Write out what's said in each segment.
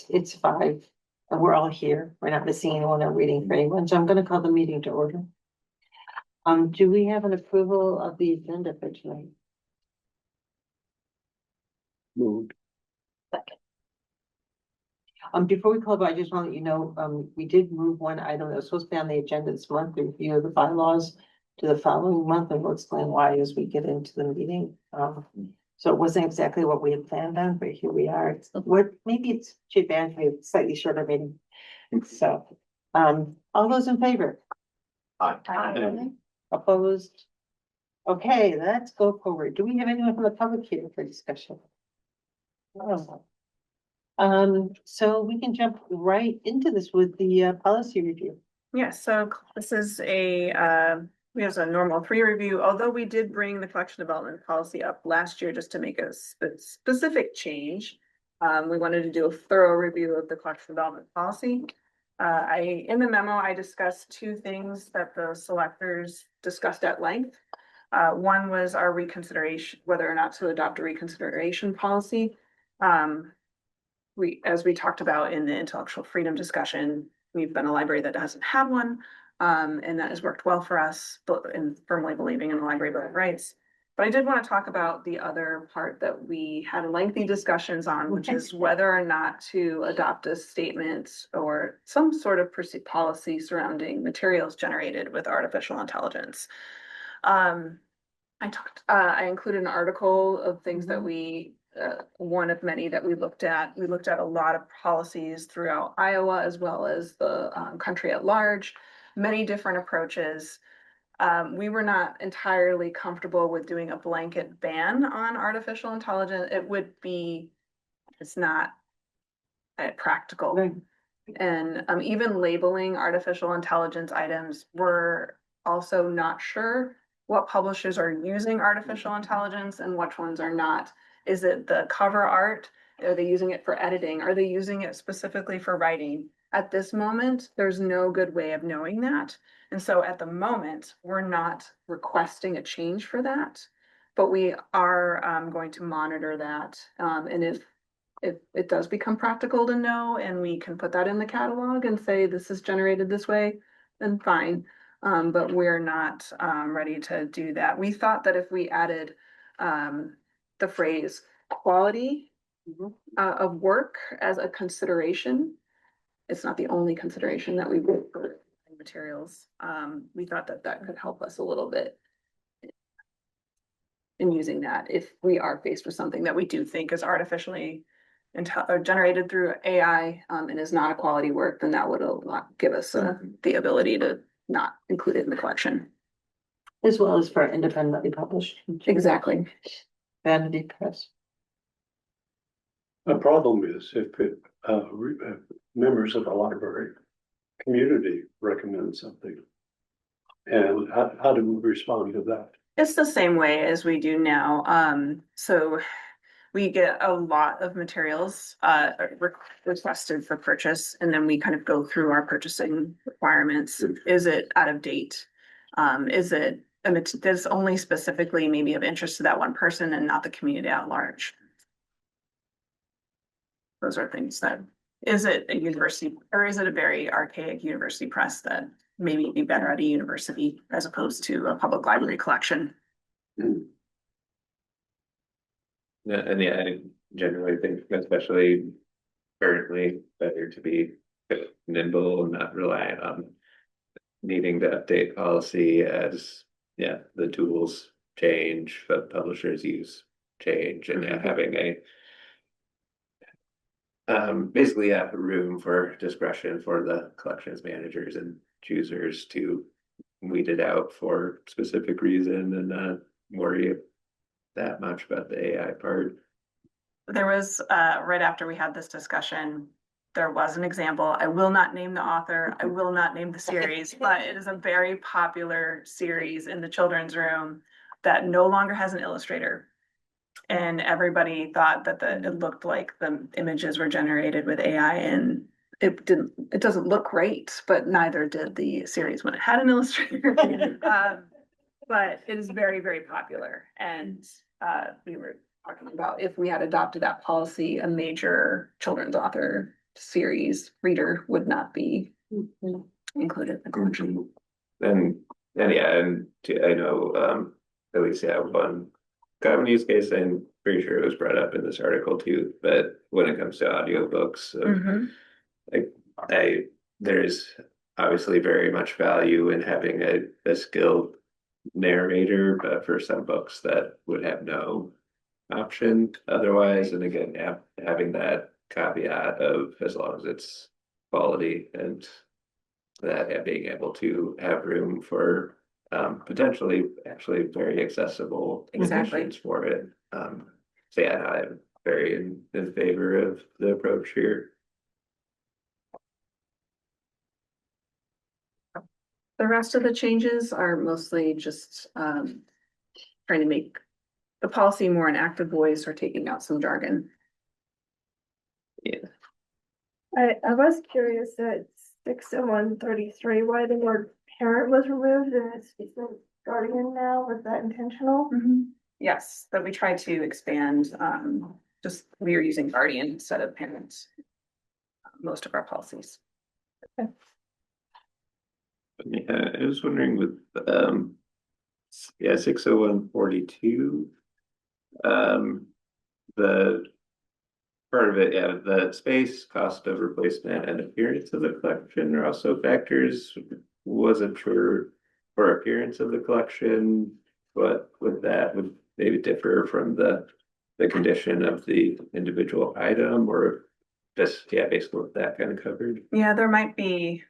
it's 5 and we're all here. We're not missing anyone or waiting for anyone. So I'm gonna call the meeting to order. Do we have an approval of the agenda for tonight? Moved. Before we call, I just want to let you know, we did move one item that was supposed to be on the agenda this month, the review of the bylaws to the following month, and we'll explain why as we get into the meeting. So it wasn't exactly what we had planned on, but here we are. Maybe it's too bad we have a slightly shorter meeting. So, all those in favor? Aye. Opposed? Okay, let's go forward. Do we have anyone from the public here for discussion? No. So we can jump right into this with the policy review. Yes, so this is we have a normal 3 review, although we did bring the collection development policy up last year just to make a specific change. We wanted to do a thorough review of the collection development policy. In the memo, I discussed 2 things that the selectors discussed at length. One was our reconsideration, whether or not to adopt a reconsideration policy. As we talked about in the intellectual freedom discussion, we've been a library that hasn't had one, and that has worked well for us, but in firmly believing in the library bill of rights. But I did want to talk about the other part that we had lengthy discussions on, which is whether or not to adopt a statement or some sort of policy surrounding materials generated with artificial intelligence. I included an article of things that one of many that we looked at. We looked at a lot of policies throughout Iowa as well as the country at large, many different approaches. We were not entirely comfortable with doing a blanket ban on artificial intelligence. It's not practical. Right. And even labeling artificial intelligence items, we're also not sure what publishers are using artificial intelligence and which ones are not. Is it the cover art? Are they using it for editing? Are they using it specifically for writing? At this moment, there's no good way of knowing that. And so at the moment, we're not requesting a change for that, but we are going to monitor that. And if it does become practical to know and we can put that in the catalog and say this is generated this way, then fine. But we're not ready to do that. We thought that if we added the phrase quality of work as a consideration, it's not the only consideration that we would for materials. We thought that that could help us a little bit in using that if we are faced with something that we do think is artificially generated through AI and is not a quality work, then that would give us the ability to not include it in the collection. As well as for independently published. Exactly. Vanity Press. The problem is if members of the library community recommend something, and how do we respond to that? It's the same way as we do now. So we get a lot of materials requested for purchase, and then we kind of go through our purchasing requirements. Is it out of date? Is it that's only specifically maybe of interest to that one person and not the community at large? Those are things that, is it a university or is it a very archaic university press that maybe be better at a university as opposed to a public library collection? Yeah, and yeah, I generally think, especially currently, better to be nimble and not reliant on needing to update policy as the tools change, but publishers use change, and having basically room for discretion for the collections managers and choosers to weed it out for specific reason and not worry that much about the AI part. There was right after we had this discussion, there was an example. I will not name the author, I will not name the series, but it is a very popular series in the children's room that no longer has an illustrator. And everybody thought that it looked like the images were generated with AI, and it doesn't look great, but neither did the series when it had an illustrator. But it is very, very popular. And we were talking about if we had adopted that policy, a major children's author series reader would not be Mhm. included in the collection. And yeah, I know, at least, yeah, one common use case, I'm pretty sure it was brought up in this article too, but when it comes to audiobooks, Mhm. I there's obviously very much value in having a skilled narrator, but for some books that would have no option otherwise, and again, having that caveat of as long as it's quality and that being able to have room for potentially actually very accessible Exactly. editions for it. So yeah, no, I'm very in favor of the approach here. The rest of the changes are mostly just trying to make the policy more an active voice or taking out some jargon. I was curious at 60133 why the word parent was removed and it's guardian now. Was that intentional? Yes, that we try to expand, just we are using guardian instead of parents. Most of our policies. Yeah, I was wondering with yeah, 60142, the part of it, yeah, the space, cost of replacement, and appearance of the collection are also factors. Wasn't sure for appearance of the collection, but with that would maybe differ from the condition of the individual item, or just, yeah, basically what that kind of covered. Yeah, there might be.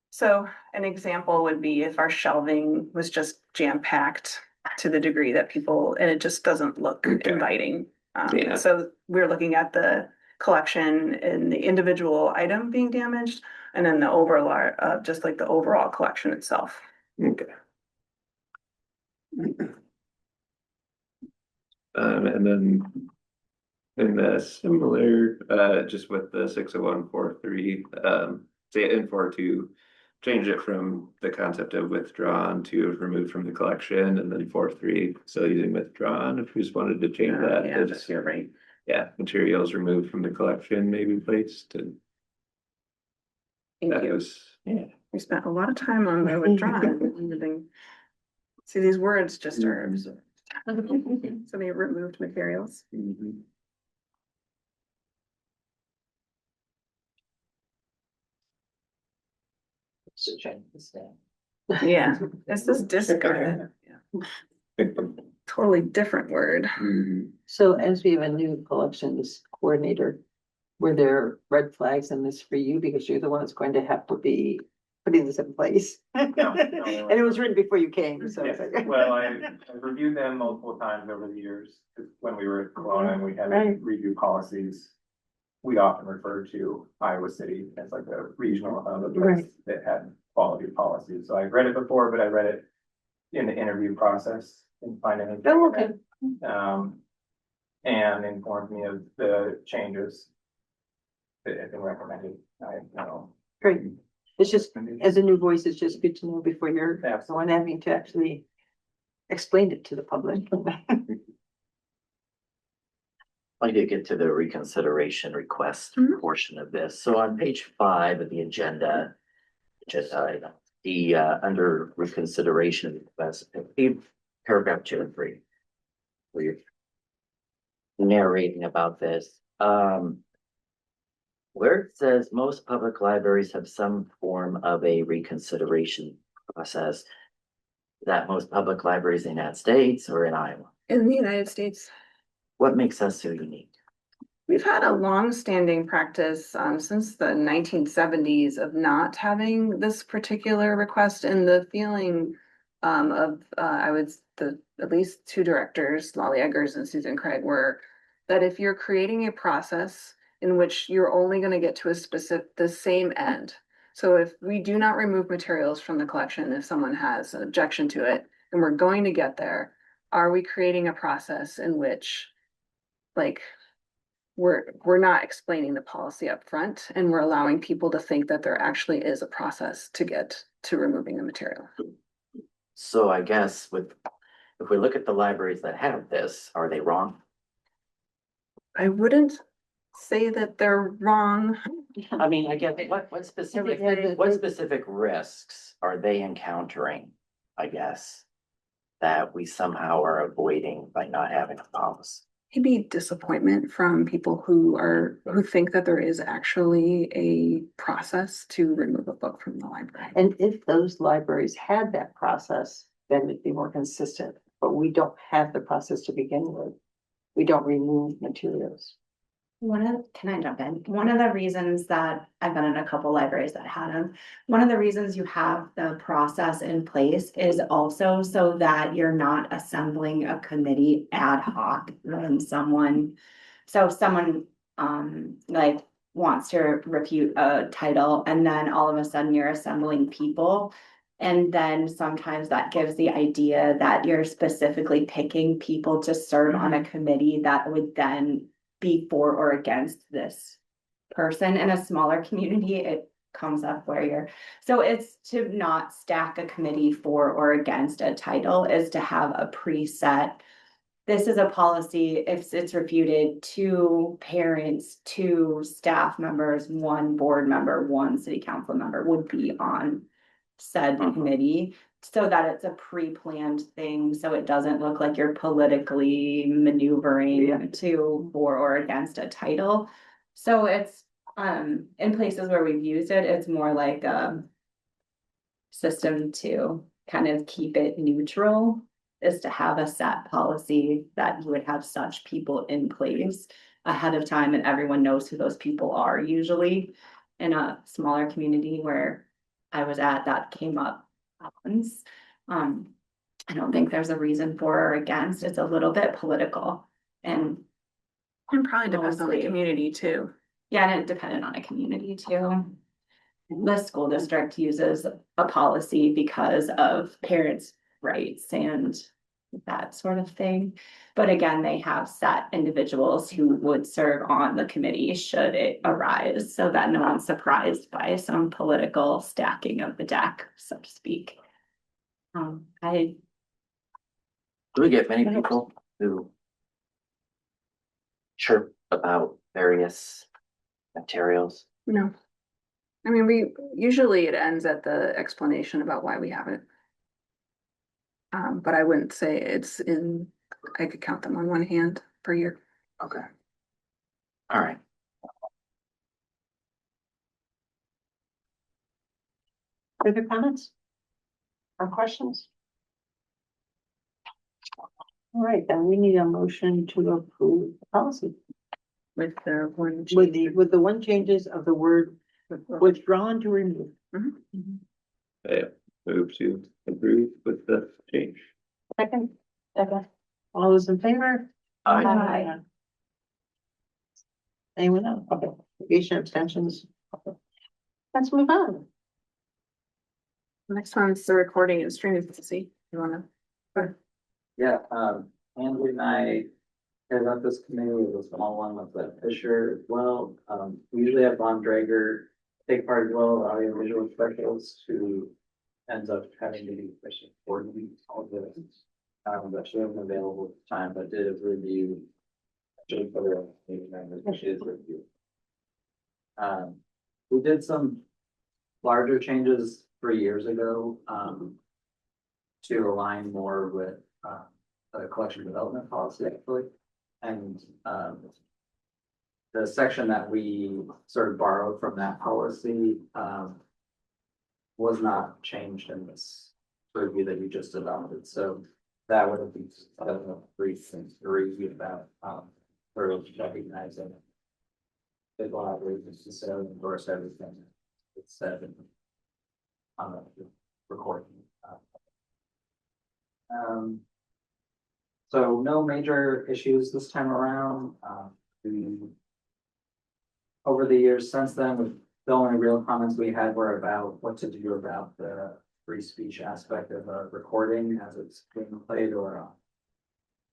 So an example would be if our shelving was just jam-packed to the degree that people, and it just doesn't look Okay. inviting. Yeah. So we're looking at the collection and the individual item being damaged, and then the overall, just like the overall collection itself. Okay. And then in the similar, just with the 60143, say in 42, change it from the concept of withdrawn to removed from the collection, and then 43, so using withdrawn, if we just wanted to change that. Yeah, it's, you're right. yeah, materials removed from the collection may be placed, and Thank that you. was, yeah. We spent a lot of time on the withdrawn and everything. See, these words just are absurd. So many removed materials. Mhm. Yeah, this is discarded. Yeah. Totally different word. Mhm. So as we have a new collections coordinator, were there red flags in this for you because you're the one that's going to have to be putting this in place? And it was written before you came, so. it's like- Well, I've reviewed them multiple times over the years, 'cause when we were at Kelowna and we had to Right. review policies. We often refer to Iowa City as like a regional hub of place that had quality policies, so I've read it before, but I read it in the interview process and find anything. Oh, in okay. it, and informed me of the changes that have been recommended. I know. Great. It's just, as a new voice, it's just good to know before you're the Absolutely. one having to actually explain it to the public. I did get to the reconsideration request Mhm. portion of this. So on page 5 of the agenda, just under reconsideration request, paragraph 2 and 3. Where you're narrating about this, where it says most public libraries have some form of a reconsideration process. That most public libraries in the United States or in Iowa? In the United States, What makes us so unique? we've had a long-standing practice since the 1970s of not having this particular request, and the feeling of at least two directors, Lolly Eggers and Susan Craig, were that if you're creating a process in which you're only going to get to the same end. So if we do not remove materials from the collection, if someone has an objection to it, and we're going to get there, are we creating a process in which, like, we're not explaining the policy up front, and we're allowing people to think that there actually is a process to get to removing the material. So I guess if we look at the libraries that have this, are they wrong? I wouldn't say that they're wrong. I mean, I guess, what specific risks are they encountering, I guess, that we somehow are avoiding by not having a policy? Maybe disappointment from people who think that there is actually a process to remove a book from the library. And if those libraries had that process, then it'd be more consistent, but we don't have the process to begin with. We don't remove materials. Can I jump in? One of the reasons that I've been in a couple libraries that had them, one of the reasons you have the process in place is also so that you're not assembling a committee ad hoc when someone, so if someone like wants to refute a title and then all of a sudden you're assembling people. And then sometimes that gives the idea that you're specifically picking people to serve on a committee that would then be for or against this person. In a smaller community, it comes up where you're, so it's to not stack a committee for or against a title, is to have a preset. This is a policy, if it's refuted, 2 parents, 2 staff members, 1 board member, 1 city council member would be on said committee, so that it's a pre-planned thing, so it doesn't look like you're politically maneuvering to for or against a title. So it's in places where we've used it, it's more like a system to kind of keep it neutral, is to have a set policy that you would have such people in place ahead of time and everyone knows who those people are. Usually in a smaller community where I was at, that came up once. I don't think there's a reason for or against. It's a little bit political and Probably depends on the Mostly. community too. yeah, and it depended on a community too. The school district uses a policy because of parents' rights and that sort of thing. But again, they have set individuals who would serve on the committee should it arise, so that no one's surprised by some political stacking of the deck, so to speak. I Do we get many people who chirp about various materials? No. I mean, usually it ends at the explanation about why we have it. But I wouldn't say I could count them on one hand per year. Okay. All right. Further comments? Or questions? All right, then we need a motion to approve the policy With the one. with the one changes of the word withdrawn to remove. I move to approve with the change. Second. All those in favor? Aye. Anyone else? Okay, litigation abstentions. Okay. Let's move on. Next one's the recording and streaming policy. You wanna? Yeah, Andrew and I headed up this committee with a small one with Fisher as well. We usually have Von Drager take part as well, audio visual specialist who ends up having to be Fisher coordinate all this. But she wasn't available at the time, but did a review. Actually, for the meeting members, she did a review. We did some larger changes 3 years ago, to align more with the collection development policy actually. And the section that we sort of borrowed from that policy was not changed in this review that you just adopted. So that would have been a brief thing to review about sort of recognizing the collaborations to say endorse everything it's said in the recording. So no major issues this time around. Over the years since then, the only real comments we had were about what to do about the free speech aspect of a recording as it's being played or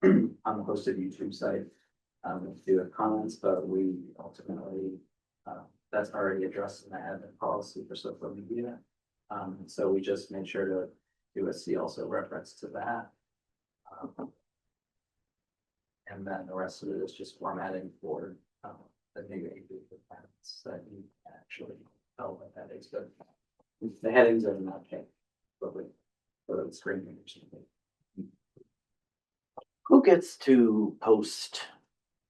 on the hosted YouTube site. Do have comments, but we ultimately, that's already addressed in the admin policy for social media. So we just made sure to do a C also reference to that. And then the rest of it is just formatting for the new AV requirements that you actually tell what that is, but the headings are not changed, probably, for the screen or something. Who gets to post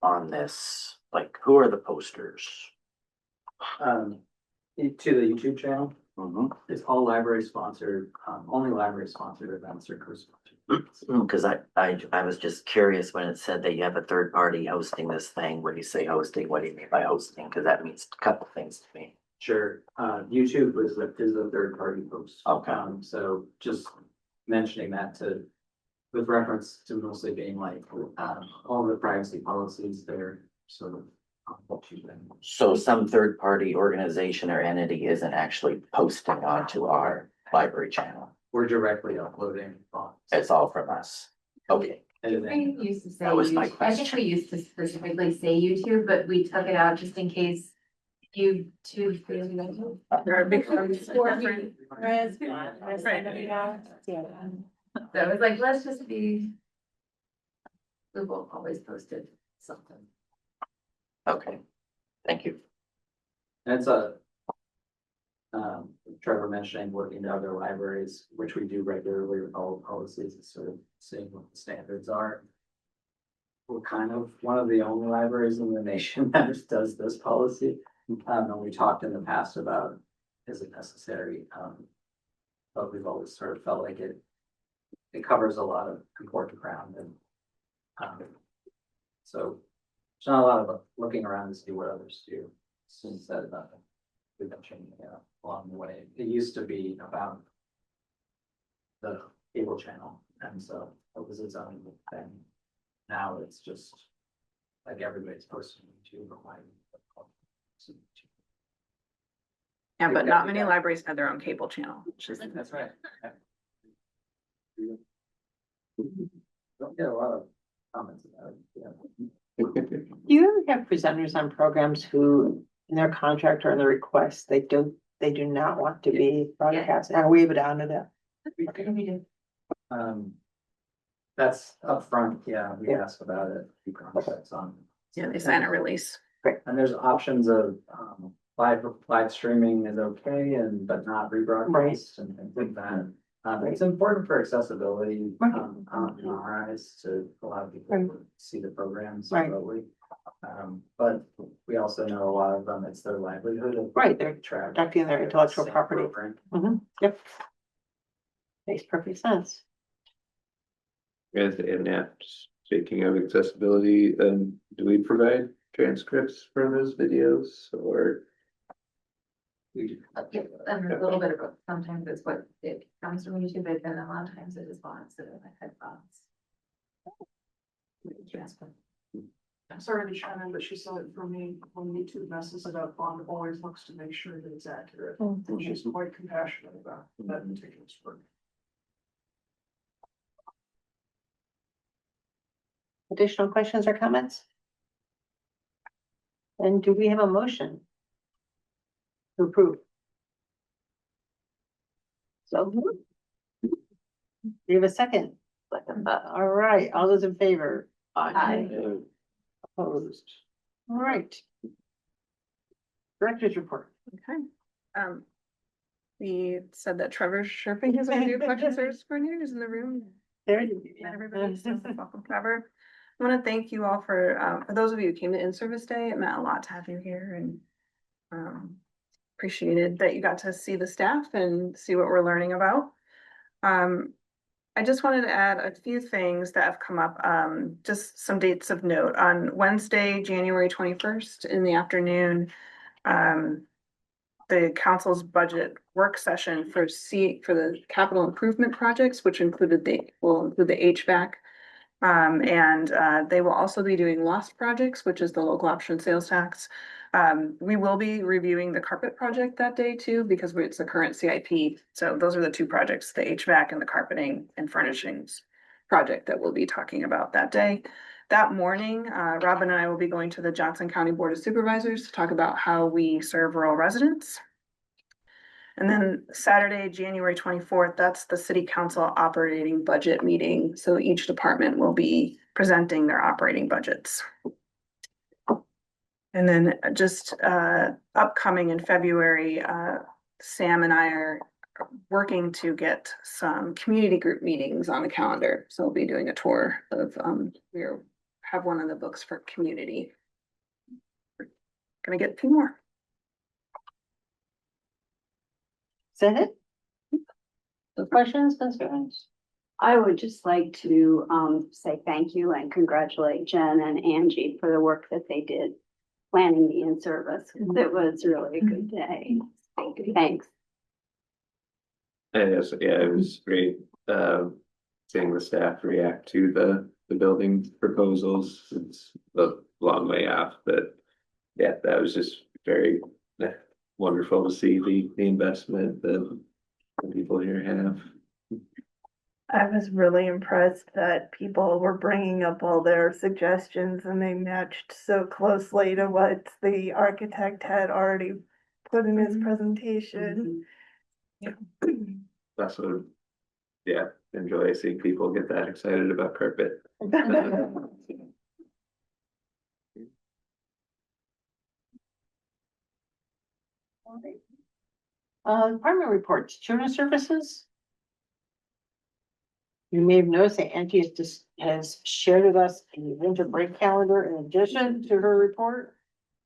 on this? Like, who are the posters? To the YouTube channel, Mhm. it's all library sponsored, only library sponsored events are co-sponsored. Cause I was just curious when it said that you have a third party hosting this thing. When you say hosting, what do you mean by hosting? Cause that means a couple things to me. Sure, YouTube is the third party host. Okay. So just mentioning that with reference to mostly being like, all the privacy policies there, sort of. So some third party organization or entity isn't actually posting onto our library channel. We're directly uploading fonts. It's all from us. Okay. And then, We used to say, That was my I think we used to specifically say YouTube, but we took it out just in case YouTube. There are big firms. Right. So it was like, let's just be. Google always posted something. Okay. Thank you. that's Trevor mentioning working to other libraries, which we do regularly with all policies, and sort of seeing what the standards are. We're kind of one of the only libraries in the nation that does this policy. And we talked in the past about, is it necessary? But we've always sort of felt like it covers a lot of important ground and so there's not a lot of looking around to see what others do. Since that, we've been changing it along the way. It used to be about the cable channel, and so it was its own thing. Now it's just like everybody's posting YouTube or why. Yeah, but not many libraries have their own cable channel. That's right. Don't get a lot of comments about it. Yeah. Do you ever have presenters on programs who, in their contract or in the request, they do not want to be broadcast? Are we able to honor that? That's upfront, yeah, we asked about it. That's on. Yeah, they sign a release. And there's options of, live streaming is okay but not rebroadcast and things like that. It's important for accessibility, on our eyes to allow people to see the programs remotely. But we also know a lot of them, it's their livelihood of. Right, they're track. protecting their intellectual property. Yep. Makes perfect sense. And that, speaking of accessibility, do we provide transcripts from those videos or? And a little bit of both. Sometimes it's what it comes from YouTube, but then a lot of times it is bonds that are like headphones. I'm sorry to chime in, but she said it for me, when YouTube messes it up, Bond always looks to make sure that it's accurate. And she's quite compassionate about that particular sport. Additional questions or comments? And do we have a motion to approve? So. Do you have a second? All right, all those in favor? Aye. Opposed? All right. Director's report. Okay. We said that Trevor's chirping his way through question service coordinators in the room. There you Met everybody, so welcome, Trevor. I want to thank you all for those of you who came to in-service day. It meant a lot to have you here and appreciated that you got to see the staff and see what we're learning about. I just wanted to add a few things that have come up, just some dates of note. On Wednesday, January 21st in the afternoon, the council's budget work session for the capital improvement projects, which will include the HVAC. And they will also be doing lost projects, which is the local option sales tax. We will be reviewing the carpet project that day too, because it's a current CIP. So those are the two projects, the HVAC and the carpeting and furnishings project that we'll be talking about that day. That morning, Robin and I will be going to the Johnson County Board of Supervisors to talk about how we serve rural residents. And then Saturday, January 24th, that's the city council operating budget meeting. So each department will be presenting their operating budgets. And then just upcoming in February, Sam and I are working to get some community group meetings on the calendar. So we'll be doing a tour of, have one of the books for community. Gonna get 2 more. Is that it? The questions, concerns? I would just like to say thank you and congratulate Jen and Angie for the work that they did planning the in-service. It was really a good day. Thanks. And yes, yeah, it was great, seeing the staff react to the building proposals. It's a long way off, but yeah, that was just very wonderful to see the investment that the people here have. I was really impressed that people were bringing up all their suggestions and they matched so closely to what the architect had already put in his presentation. That's what, yeah, enjoy seeing people get that excited about carpet. Department reports, children's services. You may have noticed that Angie has shared with us a winter break calendar in addition to her report.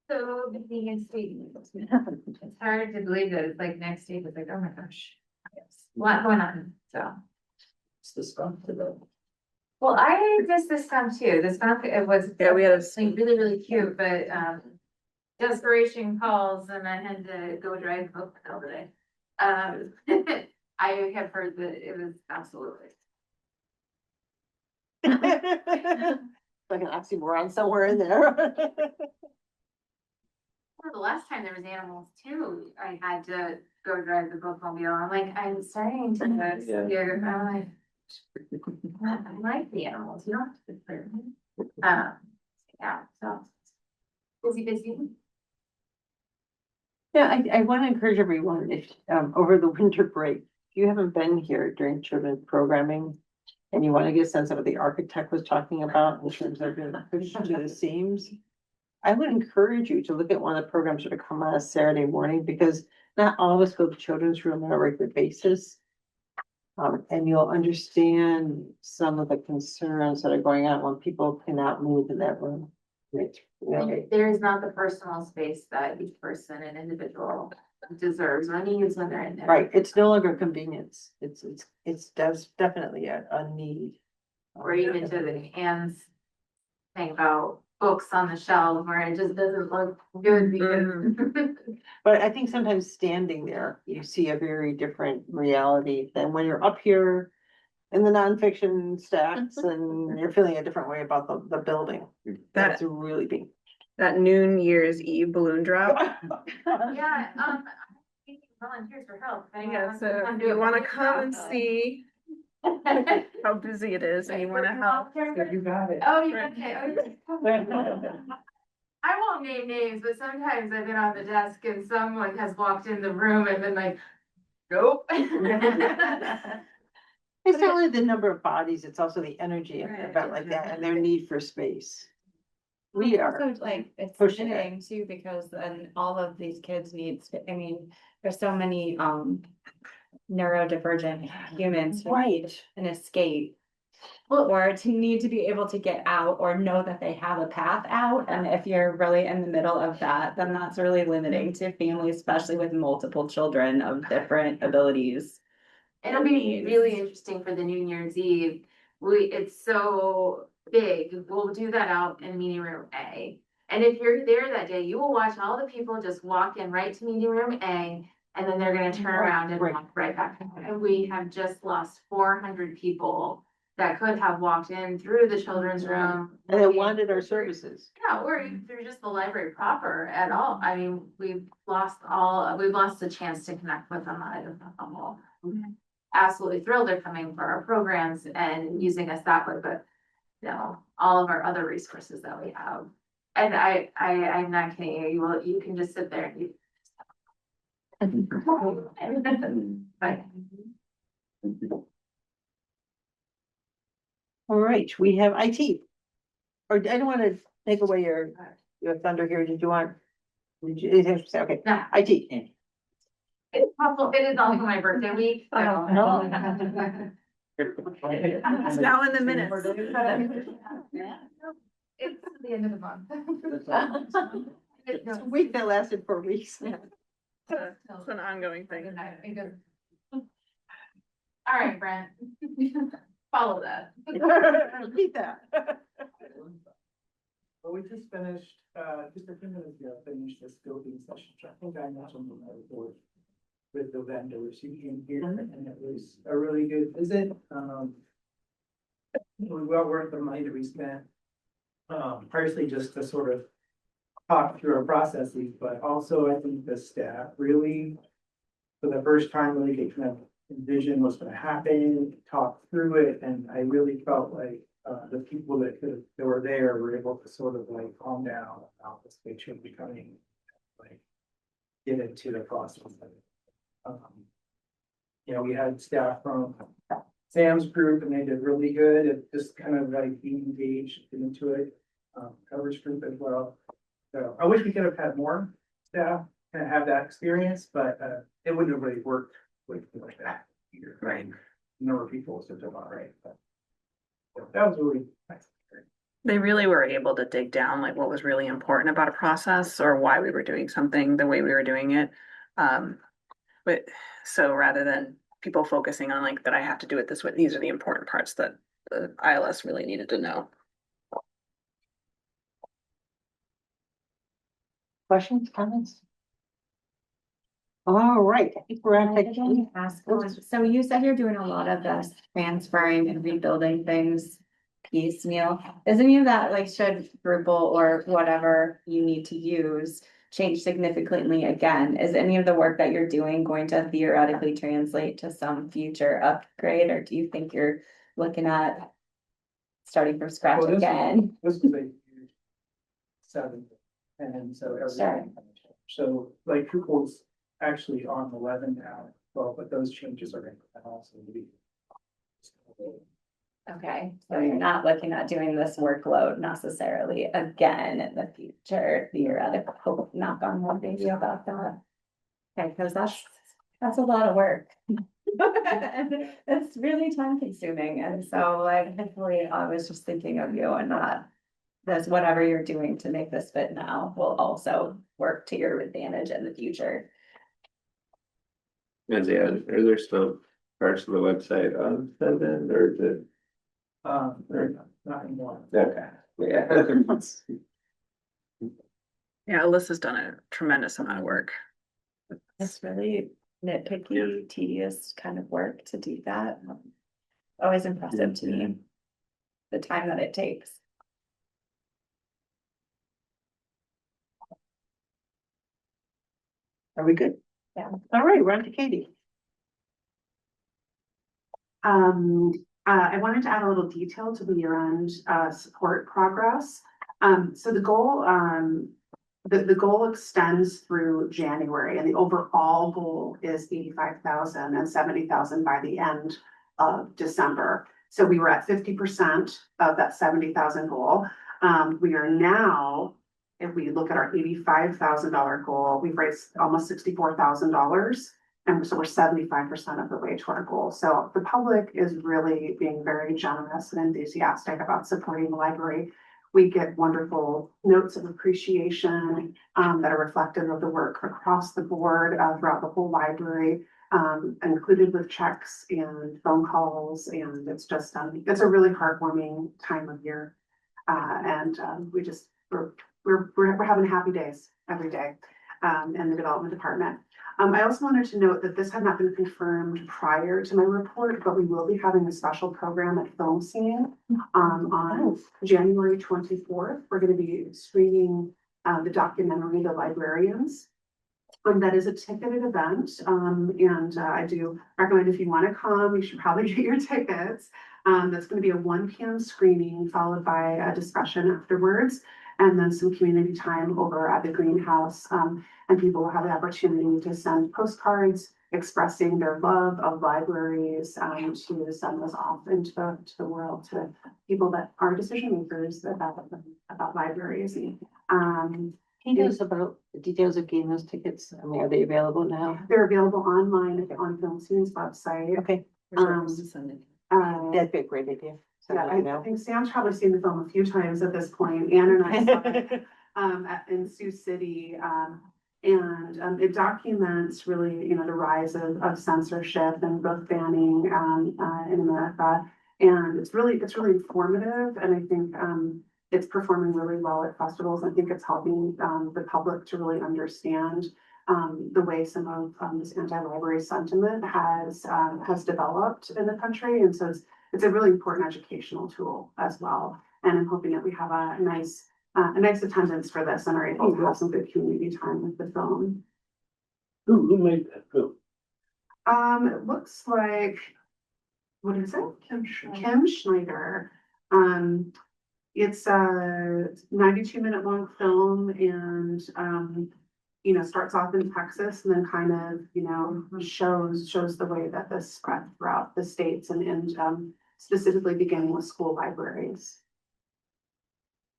So busy and sweet. It's hard to believe that it's like next week, it's like, oh my gosh. Yes, a lot going on, so. It's the stuff to the. Well, I missed this one too, this one, it was. Yeah, we had a- like really, really cute, but, desperation calls and I had to go drive Oakville today. I have heard that it was absolutely. Like an oxymoron somewhere in there. Well, the last time there was animals too, I had to go drive the bookmobile. I'm like, I'm starting to hear, I'm like, I like the animals, you don't have to clear them. Yeah, so. Busy. Yeah, I want to encourage everyone, if, over the winter break, if you haven't been here during children's programming and you want to get a sense of what the architect was talking about in terms of being pushed to the seams, I would encourage you to look at one of the programs that are come on a Saturday morning, because not all of us go to children's room on a regular basis. And you'll understand some of the concerns that are going on when people cannot move in that room. It's really, There is not the personal space that each person and individual deserves or needs when they're in there. right, it's no longer convenience, it's definitely a need. Or even to the hands thing about books on the shelf where it just doesn't look good because. But I think sometimes standing there, you see a very different reality than when you're up here in the nonfiction stacks and you're feeling a different way about the building. That's really big. That noon Year's Eve balloon drop. Yeah, volunteers for help. Yeah, so if you wanna come and see how busy it is and you wanna help. You got it. Oh, you okay? I won't name names, but sometimes I've been on the desk and someone has walked in the room and been like, nope. It's not only the number of bodies, it's also the energy of an Right, event like that and their exactly. need for space. We are Also, like, it's pushing it. fitting too, because then all of these kids needs, I mean, there's so many, neurodivergent humans who need Right. an escape. Or to need to be able to get out or know that they have a path out, and if you're really in the middle of that, then that's really limiting to families, especially with multiple children of different abilities. It'll be really interesting for the New Year's Eve. It's so big. We'll do that out in meeting room A. And if you're there that day, you will watch all the people just walk in right to meeting room A. And then they're gonna turn around and walk right back. And we have just lost 400 people that could have walked in through the children's room. And they wanted our services. Yeah, or even through just the library proper at all. I mean, we've lost the chance to connect with them at a level. Absolutely thrilled they're coming for our programs and using us that way, but you know, all of our other resources that we have. And I'm not kidding you, you can just sit there and you. But All right, we have IT. Or I don't want to take away You have thunder here. Did you, anything to say? Okay, No. IT. It's possible, it is also my birthday week. so- Oh. It's now in the minutes. It's the end of the month. It's a week that lasted 4 weeks. It's an ongoing thing. All right, Brent. Follow that. Repeat that. Well, we just finished, just a few minutes ago, finished the scoping session, which I think I mentioned in my report. With the vendors who came here, and it was a really good visit, we well worth the money that we spent. Partially just to sort of talk through our processes, but also I think the staff really, for the first time, really get kind of envision what's gonna happen, talk through it, and I really felt like the people that were there were able to sort of like calm down about this big change becoming, like, get into the process of it. You know, we had staff from Sam's group and they did really good at just kind of like being engaged into it. Coverage group as well. So I wish we could have had more staff kind of have that experience, but it wouldn't have really worked with like that here. Right. Number of people was just about right, but that was really nice. They really were able to dig down like what was really important about a process or why we were doing something the way we were doing it. But so rather than people focusing on like that I have to do it this way, these are the important parts that the ILS really needed to know. Questions, comments? All right, I think we're at Can the. I ask one? So you said you're doing a lot of this transferring and rebuilding things piecemeal. Is any of that like should Drupal or whatever you need to use change significantly again? Is any of the work that you're doing going to theoretically translate to some future upgrade, or do you think you're looking at starting from scratch Well, again? This was a huge 7, and so everything. So like Drupal's actually on 11 now, well, but those changes are going to also be. Okay, so you're not looking at doing this workload necessarily again in the future, theoretical, knock on wood, maybe about that. Okay, because that's a lot of work. And it's really time consuming, and so like, hopefully, I was just thinking of you and not. That's whatever you're doing to make this fit now will also work to your advantage in the future. And yeah, are there still parts of the website on 7 or is it? Not anymore. Okay, yeah. Yeah, Alyssa's done a tremendous amount of work. It's really nitpicky, tedious kind of work to do that. Always impressive to me. The time that it takes. Are we good? Yeah. All right, we're on to Katie. I wanted to add a little detail to the year-end support progress. So the goal extends through January, and the overall goal is 85,000 and 70,000 by the end of December. So we were at 50% of that 70,000 goal. We are now, if we look at our $85,000 goal, we've raised almost $64,000. And so we're 75% of the way to our goal. So the public is really being very generous and enthusiastic about supporting the library. We get wonderful notes of appreciation that are reflective of the work across the board throughout the whole library, included with checks and phone calls. And it's just, it's a really heartwarming time of year. We're having happy days every day in the development department. I also wanted to note that this had not been confirmed prior to my report, but we will be having a special program at Film Scene on January 24th. We're going to be screening the documentary The Librarians. That is a ticketed event, and I do recommend if you want to come, you should probably get your tickets. That's going to be a 1 p.m. screening followed by a discussion afterwards, and then some community time over at the greenhouse. And people will have the opportunity to send postcards expressing their love of libraries, to send those off into the world to people that are decision makers about libraries. And Details about the details of getting those tickets. I mean, are they available now? They're available online at the On Film Students website. Okay, that'd be a great idea. Send Yeah, an I email. think Sam's probably seen the film a few times at this point. Ann and I saw it in Sioux City. It documents really, the rise of censorship and book banning in America. And it's really informative, and I think it's performing really well at festivals. I think it's helping the public to really understand the way some of this anti-library sentiment has developed in the country. And so it's a really important educational tool as well. And I'm hoping that we have a nice attendance for this and are able to have some good community time with the film. Who made that film? It looks like, what is it? Kim Schneider. It's a 92-minute long film, and starts off in Texas and then kind of, shows the way that this spread throughout the states and specifically beginning with school libraries.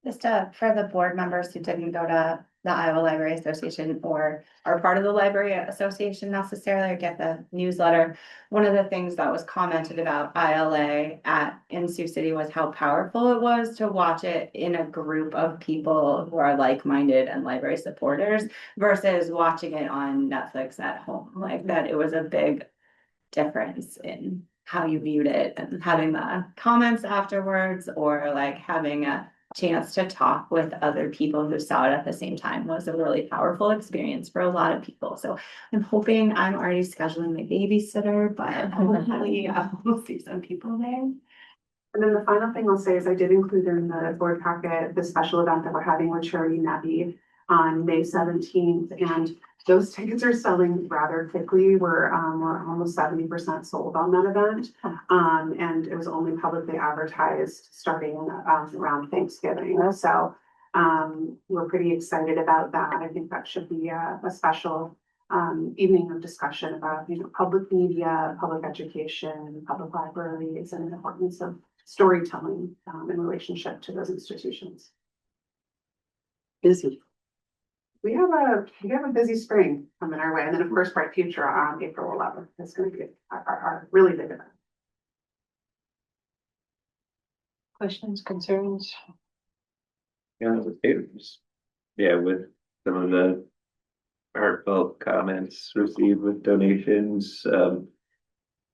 Just for the board members who didn't go to the Iowa Library Association or are part of the Library Association necessarily or get the newsletter, one of the things that was commented about ILA in Sioux City was how powerful it was to watch it in a group of people who are like-minded and library supporters versus watching it on Netflix at home. Like that, it was a big difference in how you viewed it and having the comments afterwards or like having a chance to talk with other people who saw it at the same time was a really powerful experience for a lot of people. So I'm hoping I'm already scheduling my babysitter, but hopefully we'll see some people there. And then the final thing I'll say is I did include in the board packet the special event that we're having with Charity Nebby on May 17th. And those tickets are selling rather quickly. We're almost 70% sold on that event. And it was only publicly advertised starting around Thanksgiving. So we're pretty excited about that. I think that should be a special evening of discussion about, public media, public education, public libraries, and the importance of storytelling in relationship to those institutions. Busy. We have a busy spring coming our way, and then of course Bright Future on April 11th. That's going to be our really big event. Questions, concerns? Yeah, with some of the heartfelt comments received with donations, do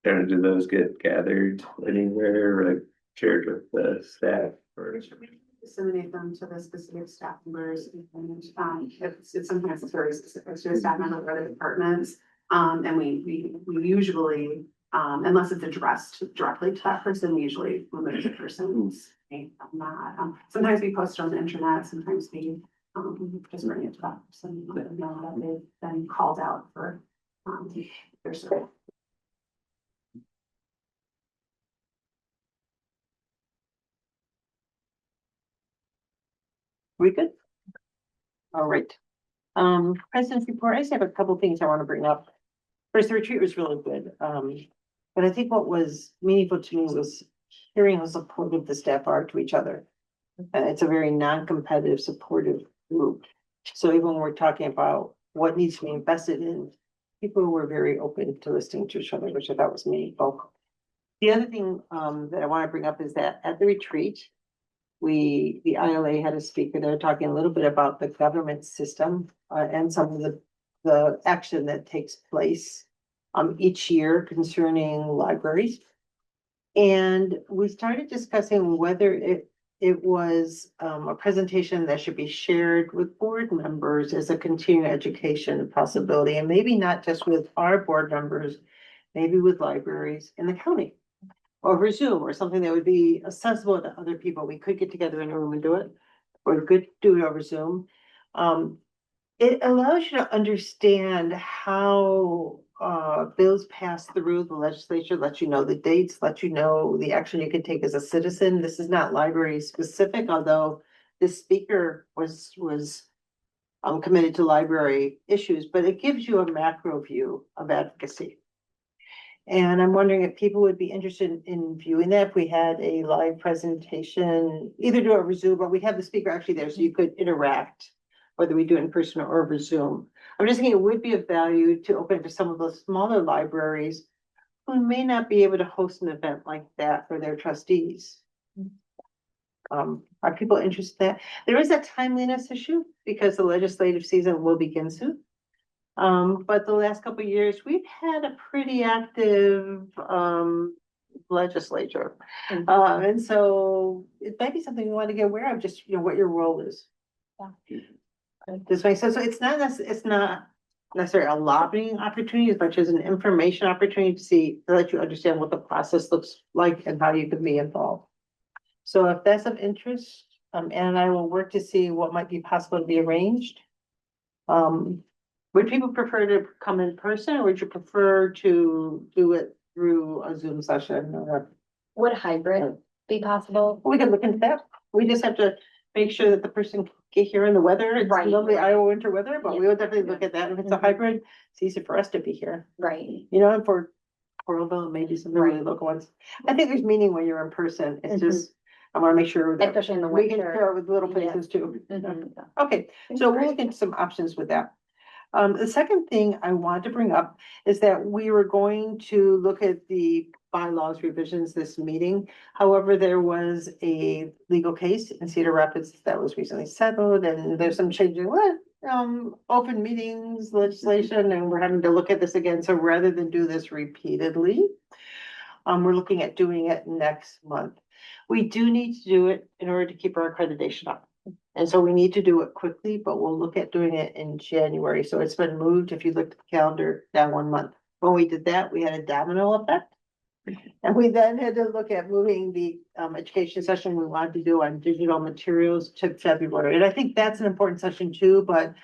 those get gathered anywhere or like shared with the staff or? We disseminate them to the specific staff members, and it's sometimes it's very specific to a staff member or other departments. And we usually, unless it's addressed directly to that person, we usually limit the person's name on that. Sometimes we post on the internet, sometimes we just bring it to that person, let them know that they've been called out for their service. We good? All right. President's report, I just have a couple things I want to bring up. First, the retreat was really good. But I think what was meaningful to me was hearing how supportive the staff are to each other. And it's a very non-competitive, supportive group. So even when we're talking about what needs to be invested in, people were very open to listening to each other, which I thought was meaningful. The other thing that I want to bring up is that at the retreat, the ILA had a speaker there talking a little bit about the government system and some of the action that takes place each year concerning libraries. And we started discussing whether it was a presentation that should be shared with board members as a continuing education possibility, and maybe not just with our board members, maybe with libraries in the county. Over Zoom or something that would be accessible to other people. We could get together in a room and do it, or we could do it over Zoom. It allows you to understand how bills pass through the legislature, lets you know the dates, lets you know the action you can take as a citizen. This is not library specific, although this speaker was committed to library issues, but it gives you a macro view of advocacy. And I'm wondering if people would be interested in viewing that, if we had a live presentation, either do it over Zoom, or we have the speaker actually there, so you could interact, whether we do it in person or over Zoom. I'm just thinking it would be of value to open it to some of those smaller libraries who may not be able to host an event like that for their trustees. Are people interested in that? There is a timeliness issue because the legislative season will begin soon. But the last couple of years, we've had a pretty active, legislature. And so it might be something you want to get aware of, just, what your role is. This makes sense. So it's not necessarily a lobbying opportunity as much as an information opportunity to let you understand what the process looks like and how you can be involved. So if that's of interest, Ann and I will work to see what might be possible to be arranged. Would people prefer to come in person, or would you prefer to do it through a Zoom session? Would hybrid be possible? We can look into that. We just have to make sure that the person can get here in the weather. It's Right. lovely Iowa winter weather, but we will definitely look at that. If it's a hybrid, it's easy for us to be here, Right. and for Coralville, maybe some really local ones. I think there's meaning when you're in person. It's just, I want to make sure that Especially in the we can winter. share it with little places too. Okay, so we'll look into some options with that. The second thing I want to bring up is that we were going to look at the bylaws revisions this meeting. However, there was a legal case in Cedar Rapids that was recently settled, and there's some changing open meetings legislation, and we're having to look at this again. So rather than do this repeatedly, we're looking at doing it next month. We do need to do it in order to keep our accreditation up. And so we need to do it quickly, but we'll look at doing it in January. So it's been moved, if you look at the calendar, down 1 month. When we did that, we had a domino effect. And we then had to look at moving the education session we wanted to do on digital materials to February. And I think that's an important session too, but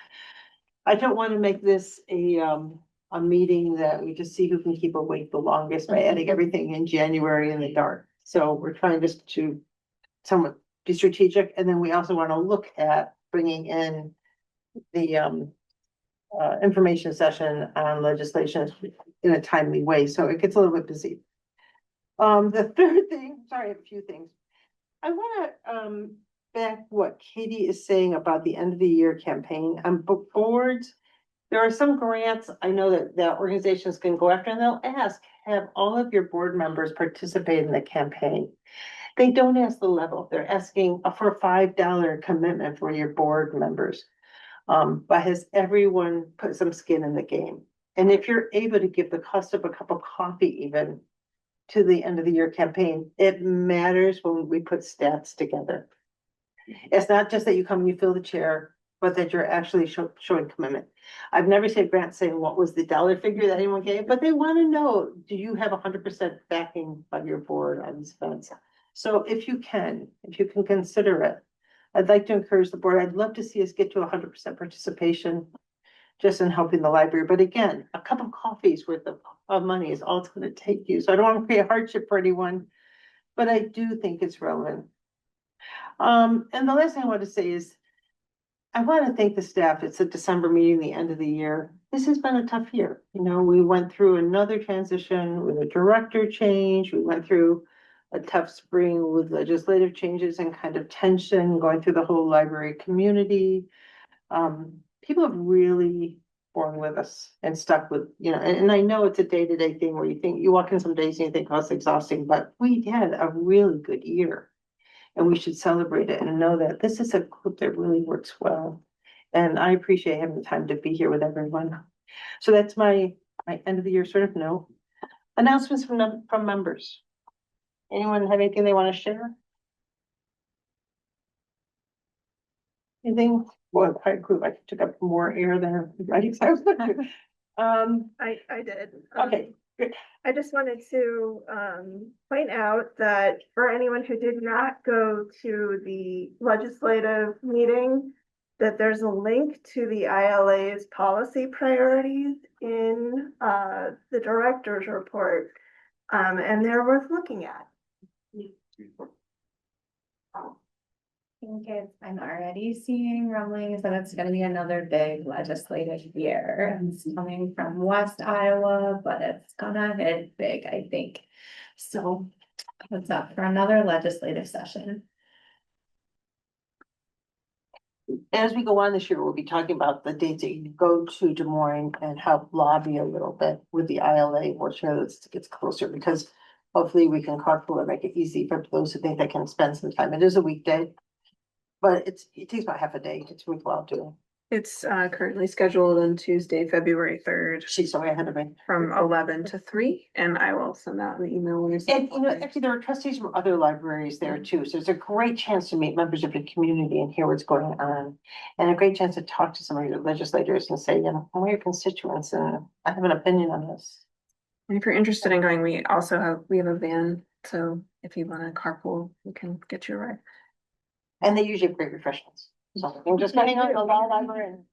I don't want to make this a meeting that we just see who can keep awake the longest by adding everything in January in the dark. So we're trying just to somewhat be strategic, and then we also want to look at bringing in the information session on legislation in a timely way, so it gets a little bit busy. The third thing, sorry, I have a few things. I want to back what Katie is saying about the end of the year campaign on book boards. There are some grants I know that organizations can go after, and they'll ask, have all of your board members participate in the campaign. They don't ask the level, they're asking for a $5 commitment for your board members. But has everyone put some skin in the game? And if you're able to give the cost of a cup of coffee even to the end of the year campaign, it matters when we put stats together. It's not just that you come and you fill the chair, but that you're actually showing commitment. I've never seen a grant saying what was the dollar figure that anyone gave, but they want to know, do you have 100% backing of your board on this event? So if you can consider it, I'd like to encourage the board. I'd love to see us get to 100% participation just in helping the library. But again, a cup of coffee's worth of money is all it's going to take you. So I don't want to create a hardship for anyone, but I do think it's relevant. And the last thing I want to say is, I want to thank the staff. It's a December meeting, the end of the year. This has been a tough year. We went through another transition with a director change. We went through a tough spring with legislative changes and kind of tension going through the whole library community. People have really borne with us and stuck with, and I know it's a day-to-day thing where you walk in some days and you think, oh, it's exhausting, but we had a really good year. And we should celebrate it and know that this is a group that really works well. And I appreciate having the time to be here with everyone. So that's my end of the year sort of note. Announcements from members. Anyone have anything they want to share? Anything? Well, quite group. I took up more air than I expected. I did. Okay, good. I just wanted to point out that for anyone who did not go to the legislative meeting, that there's a link to the ILA's policy priorities in the director's report. And they're worth looking at. I'm already seeing rumblings that it's gonna be another big legislative year. It's coming from West Iowa, but it's gonna hit big, I think. So what's up for another legislative session? As we go on this year, we'll be talking about the dates that you can go to Des Moines and help lobby a little bit with the ILA, or sure that it gets closer, because hopefully we can carpool and make it easy for those who think they can spend some time. It is a weekday. But it takes about half a day. It's worthwhile doing. It's currently scheduled on Tuesday, February 3rd She's way ahead of me. from 11 to 3, and I will send out an email when it's. And actually, there are trustees from other libraries there too, so it's a great chance to meet members of the community and hear what's going on. And a great chance to talk to some of your legislators and say, you know, I'm your constituents and I have an opinion on this. And if you're interested in going, we have a van, so if you want to carpool, we can get you a ride. And they usually have great refreshments. So I'm just getting on the law library and.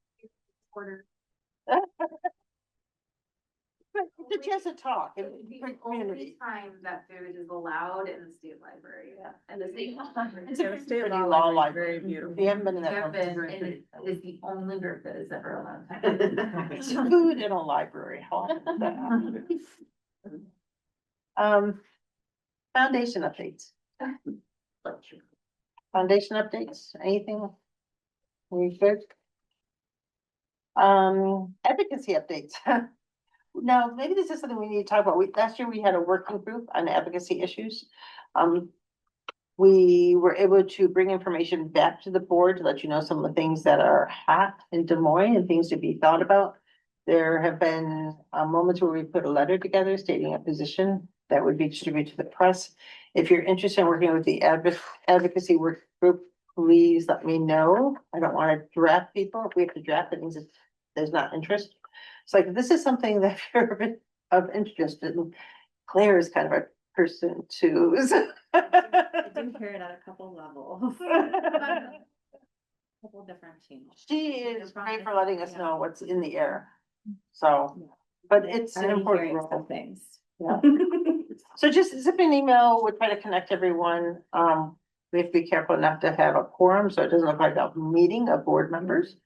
It's a chance to talk and The for only community. time that food is allowed in the state library, and the state library. It's a Yeah, the state pretty law law library is very library. beautiful. If you haven't been in that. I've one, been, it's very and pretty. it is the only group that is ever allowed. It's food in a library. How often does that happen? Foundation updates. Foundation updates, anything? We good? Advocacy updates. Now, maybe this is something we need to talk about. Last year we had a working group on advocacy issues. We were able to bring information back to the board to let you know some of the things that are hot in Des Moines and things to be thought about. There have been moments where we put a letter together stating a position that would be distributed to the press. If you're interested in working with the advocacy work group, please let me know. I don't want to draft people. If we have to draft, it means there's not interest. It's like, this is something that you're of interest in. Claire is kind of a person too. I do hear it at a couple levels. Couple different channels. She is great for letting us know what's in the air. So, but it's an important role. Things. Yeah. So just zip an email, we'll try to connect everyone. We have to be careful not to have a quorum, so it doesn't look like a meeting of board members.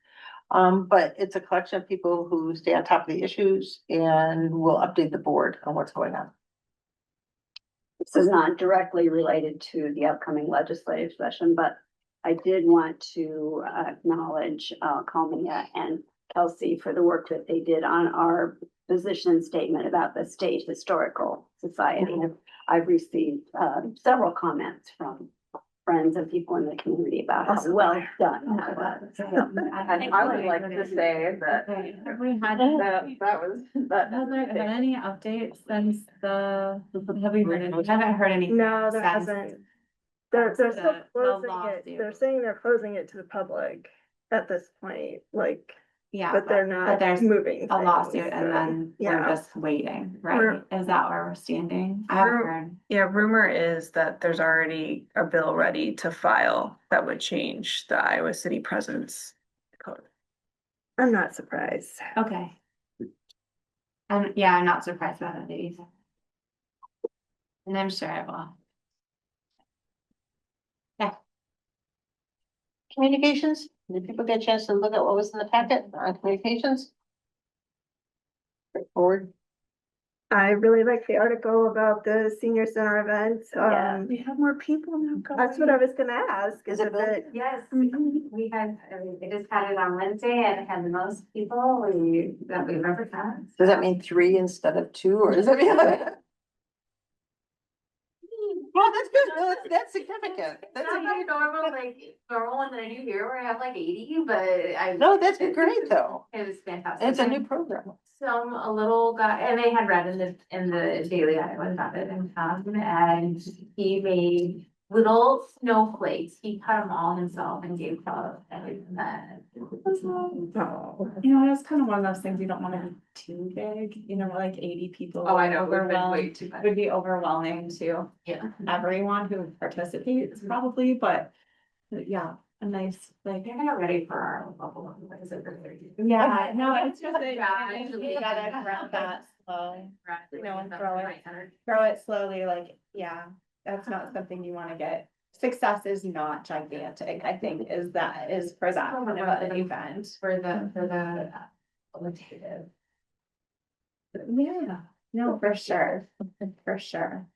But it's a collection of people who stay on top of the issues and will update the board on what's going on. This is not directly related to the upcoming legislative session, but I did want to acknowledge Kalmia and Kelsey for the work that they did on our position statement about the State Historical Society. I've received several comments from friends and people in the community about how well done that was. I would like to say that. Have we had has there been any updates since have we haven't heard anything? No, there since hasn't. They're still the closing it. lawsuit. They're saying they're closing it to the public at this point, like, Yeah, but they're but not there's moving. a lawsuit things, and so, then we're yeah. just waiting, right? We're- Is that where we're standing? I haven't heard. Yeah, rumor is that there's already a bill ready to file that would change the Iowa City President's code. I'm not surprised. Okay. Yeah, I'm not surprised about it either. And I'm sure it will. Communications, did people get a chance to look at what was in the packet on communications? Straightforward. I really like the article about the senior center event. Yeah. We have more people now. That's what I was gonna ask. Is it built? Yes, we had, they just had it on Wednesday and it had the most people that we've ever had. Does that mean 3 instead of 2, or does that mean? Well, that's good. No, that's significant. That's It's not my normal, normal one that I do here where I have like 80, but I. No, that's great though. It was fantastic. It's a new program. A little guy, and they had read in the Daily Iowa about it, and he made little snowflakes. He cut them all himself and gave love and that. You know, it's kind of one of those things you don't want to be too big, you know, like 80 people. Oh, I know, it would've been way overwhelmed- too much. Would be overwhelming to Yeah. everyone who participates probably, but yeah, a nice, like. They're not ready for our bubble. Yeah, no, it's just that Yeah, you gotta ground that slow, You know, and throw it slowly, like, yeah, that's not something you wanna get success is not gigantic, I think, is for that kind of an event. For the qualitative. Yeah, no, for sure, for sure.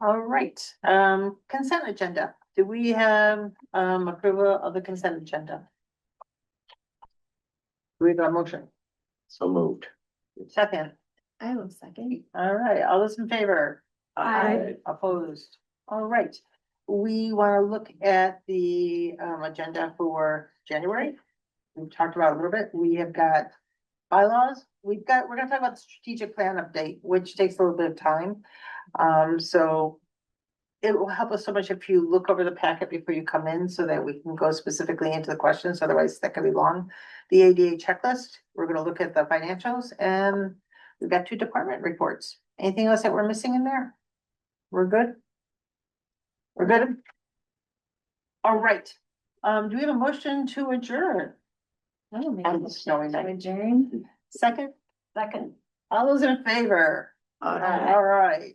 All right, consent agenda. Do we have, approval of the consent agenda? Do we have a motion? So moved. Second, I will second. all right, all those in favor? Aye. Opposed, all right. We want to look at the, agenda for January. We've talked about it a little bit. We have got bylaws. We're gonna talk about the strategic plan update, which takes a little bit of time. So it will help us so much if you look over the packet before you come in so that we can go specifically into the questions. Otherwise, that could be long. The ADA checklist, we're gonna look at the financials, and we've got 2 department reports. Anything else that we're missing in there? We're good? We're good? All right. Do we have a motion to adjourn? Oh, On the snowy night. Adjourn. Second? Second. All those in favor? Aye. All right.